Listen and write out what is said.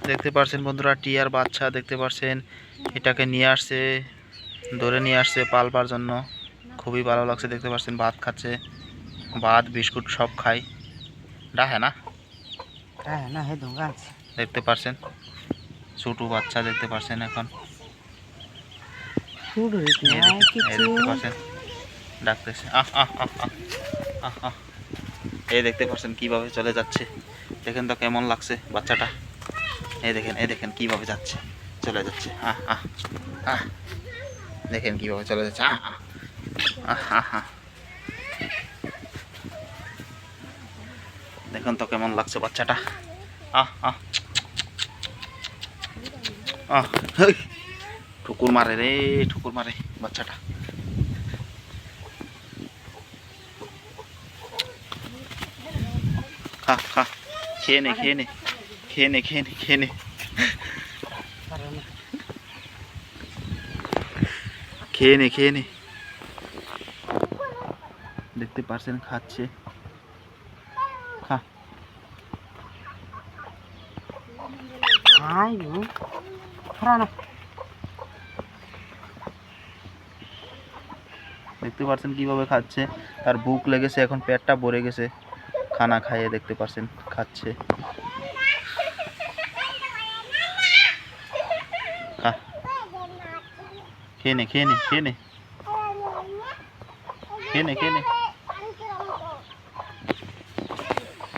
দেখতে পাচ্ছেন বন্ধুরা, টিয়ার বাচ্চা দেখতে পাচ্ছেন। এটাকে নিয়ে আসছে, ধরে নিয়ে আসছে পালবার জন্য। খুবই ভালো লাগছে দেখতে পাচ্ছেন, ভাত খাচ্ছে, ভাত বিস্কুট সব খাই। ডাহে না দেখতে পাচ্ছেন, ছোট বাচ্চা দেখতে পাচ্ছেন। এখন দেখতে পাচ্ছেন ডাকতেছে, আহ আহ আহ আহ আহ আহ। এই দেখতে পাচ্ছেন কিভাবে চলে যাচ্ছে, দেখেন তো কেমন লাগছে বাচ্চাটা। এই দেখেন কিভাবে যাচ্ছে, চলে যাচ্ছে, আহ আহ আহ। দেখেন কিভাবে চলে যাচ্ছে, আহ আহ আহ আহ। দেখুন তো কেমন লাগছে বাচ্চাটা, আহ আহ আহ। ঠুকুর মারে রে, ঠুকুর মারে বাচ্চাটা। খা খা, খেয়ে নে খেয়ে নে খেয়ে নে খেয়ে নে খেয়ে নে খেয়ে নে খেয়ে নে। দেখতে পাচ্ছেন খাচ্ছে, খা। দেখতে পাচ্ছেন কিভাবে খাচ্ছে, তার ভুক লেগেছে, এখন পেটটা ভরে গেছে খানা খাইয়ে। দেখতে পাচ্ছেন খাচ্ছে, খা, খেয়ে নে খেয়ে নে খেয়ে নে খেয়ে নে খেয়ে নে।